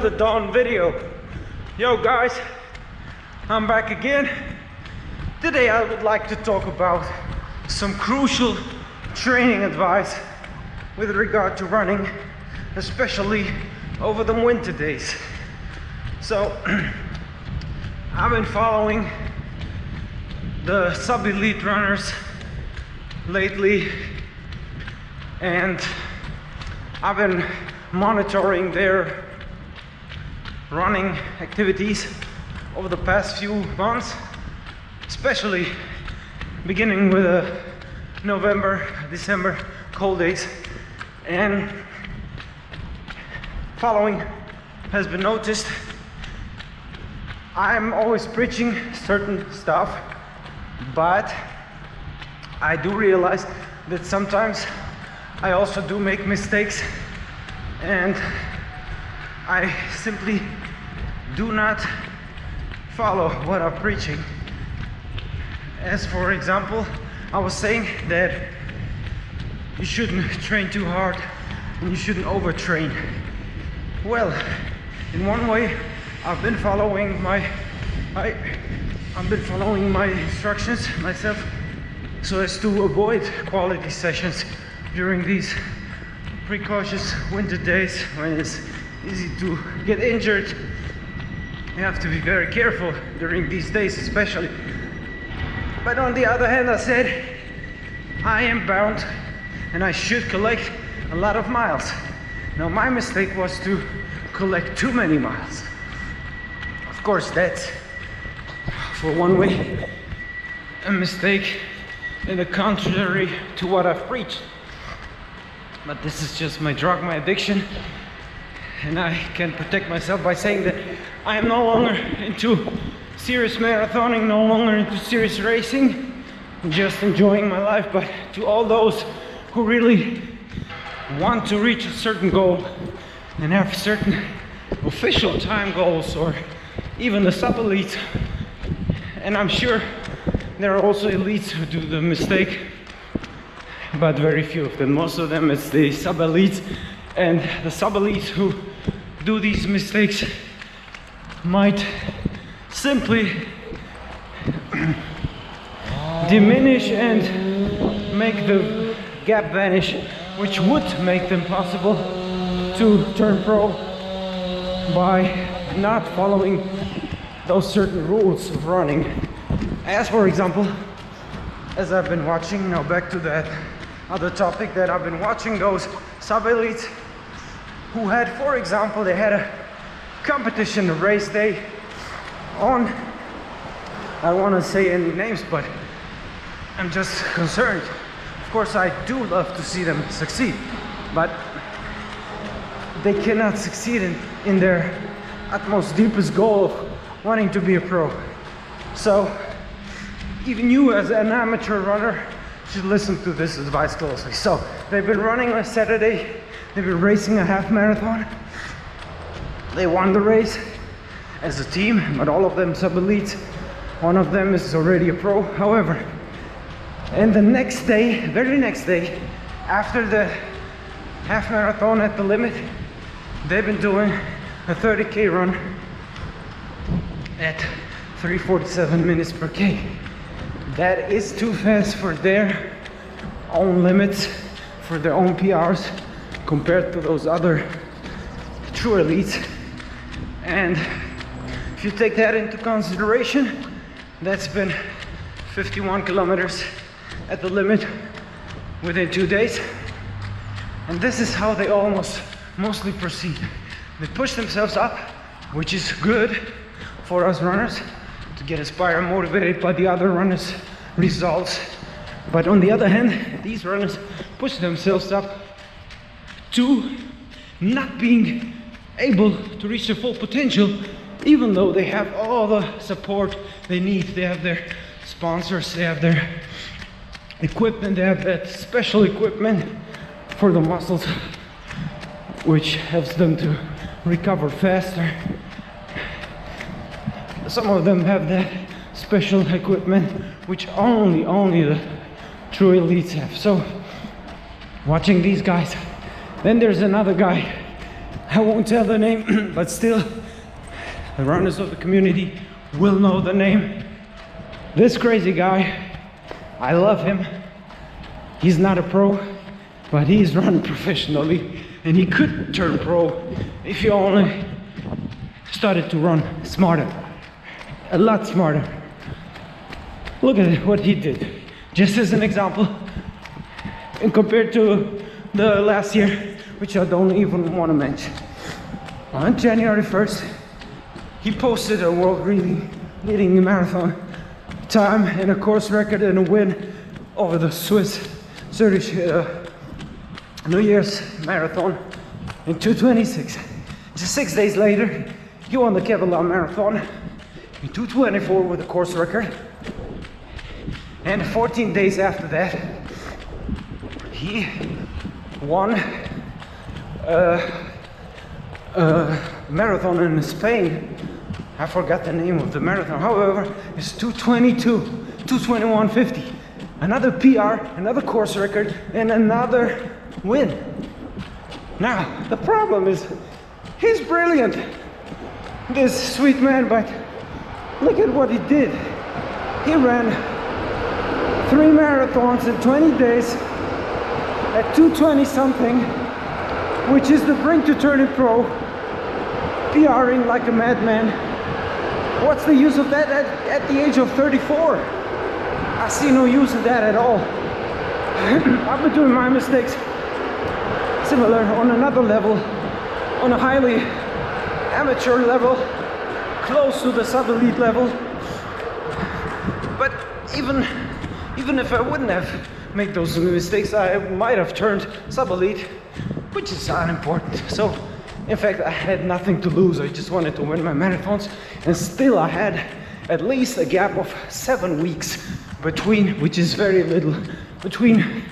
another Dawn video. Yo guys, I'm back again. Today I would like to talk about some crucial training advice with regard to running, especially over the winter days. So I've been following the sub-elite runners lately, and I've been monitoring their running activities over the past few months, especially beginning with the November, December cold days. And following has been noticed, I'm always preaching certain stuff, but I do realize that sometimes I also do make mistakes, and I simply do not follow what I'm preaching. As for example, I was saying that you shouldn't train too hard and you shouldn't overtrain. Well, in one way, I've been following my instructions myself, so as to avoid quality sessions during these precautious winter days when it's easy to get injured. You have to be very careful during these days especially. But on the other hand, I said I am bound and I should collect a lot of miles. Now my mistake was to collect too many miles. Of course, that's for one way a mistake and the contrary to what I've preached. But this is just my drug, my addiction, and I can protect myself by saying that I am no longer into serious marathoning, no longer into serious racing, just enjoying my life. But to all those who really want to reach a certain goal and have certain official time goals, or even the sub-elites, and I'm sure there are also elites who do the mistake, but very few of them. Most of them it's the sub-elites, and the sub-elites who do these mistakes might simply diminish and make the gap vanish, which would make them possible to turn pro by not following those certain rules of running. As for example, as I've been watching, now back to that other topic, that I've been watching those sub-elites who had, for example, they had a competition, a race day on, I don't want to say any names, but I'm just concerned. Of course, I do love to see them succeed, but they cannot succeed in their utmost, deepest goal of wanting to be a pro. So even you as an amateur runner should listen to this advice closely. So they've been running on a Saturday, they've been racing a half marathon, they won the race as a team, but all of them sub-elites. One of them is already a pro, however. And the next day, very next day, after the half marathon at the limit, they've been doing a 30k run at 3:47 minutes per k. That is too fast for their own limits, for their own PRs, compared to those other true elites. And if you take that into consideration, that's been 51 kilometers at the limit within 2 days. And this is how they mostly proceed. They push themselves up, which is good for us runners, to get inspired and motivated by the other runners' results. But on the other hand, these runners push themselves up to not being able to reach their full potential, even though they have all the support they need. They have their sponsors, they have their equipment, they have that special equipment for the muscles, which helps them to recover faster. Some of them have that special equipment which only the true elites have. So watching these guys, then there's another guy I won't tell the name, but still, the runners of the community will know the name. This crazy guy, I love him. He's not a pro, but he's run professionally, and he could turn pro if he only started to run smarter, a lot smarter. Look at what he did, just as an example, and compared to the last year, which I don't even want to mention. On January 1st, he posted a world leading marathon time and a course record and a win over the Swiss Zurich New Year's marathon in 2:26. Just 6 days later, he won the Kevlar marathon in 2:24 with a course record. And 14 days after that, he won a marathon in Spain. I forgot the name of the marathon. However, it's 2:22, 2:21:50. Another PR, another course record, and another win. Now, the problem is, he's brilliant, this sweet man, but look at what he did. He ran 3 marathons in 20 days at 2:20 something, which is the brink to turning pro, PRing like a madman. What's the use of that at the age of 34? I see no use of that at all. I've been doing my mistakes similar on another level, on a highly amateur level, close to the sub-elite level. But even if I wouldn't have made those mistakes, I might have turned sub-elite, which is unimportant. So, in fact, I had nothing to lose. I just wanted to win my marathons, and still I had at least a gap of 7 weeks between, which is very little, between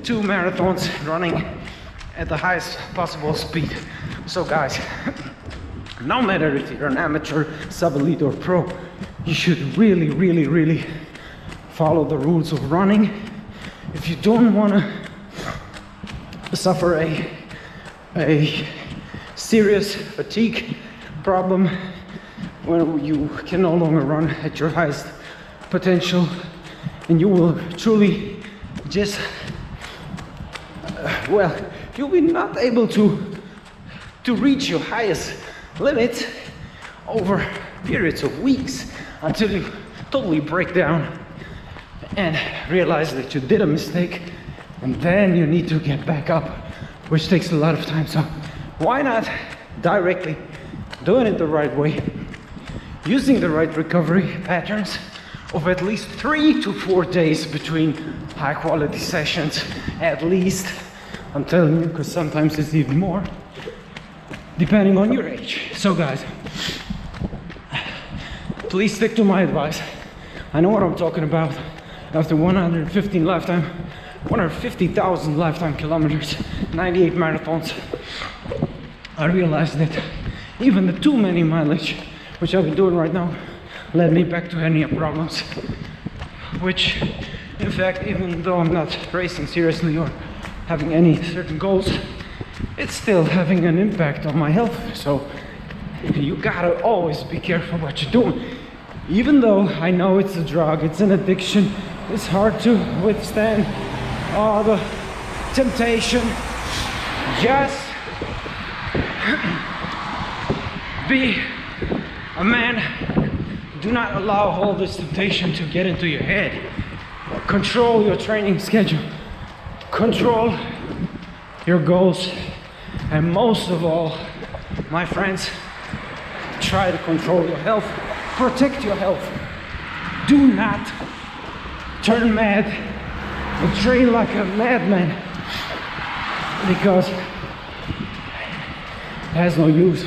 2 marathons running at the highest possible speed. So guys, no matter if you're an amateur, sub-elite or pro, you should really follow the rules of running. If you don't want to suffer a serious fatigue problem when you can no longer run at your highest potential, and you will truly just you'll be not able to reach your highest limit over periods of weeks until you totally break down and realize that you did a mistake, and then you need to get back up, which takes a lot of time. So why not directly doing it the right way, using the right recovery patterns of at least 3 to 4 days between high quality sessions, at least. I'm telling you, because sometimes it's even more, depending on your age. So guys, please stick to my advice. I know what I'm talking about. After 150,000 lifetime kilometers, 98 marathons, I realized that even the too many mileage, which I've been doing right now, led me back to hernia problems, which in fact, even though I'm not racing seriously or having any certain goals, it's still having an impact on my health. So you gotta always be careful what you're doing. Even though I know it's a drug, it's an addiction, it's hard to withstand all the temptation. Just be a man. Do not allow all this temptation to get into your head. Control your training schedule. Control your goals. And most of all, my friends, try to control your health. Protect your health. Do not turn mad and train like a madman, because it has no use.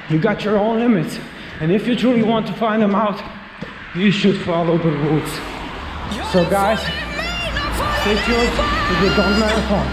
You got your own limits, and if you truly want to find them out, you should follow the rules. So guys, stay tuned to the Dawn Marathon.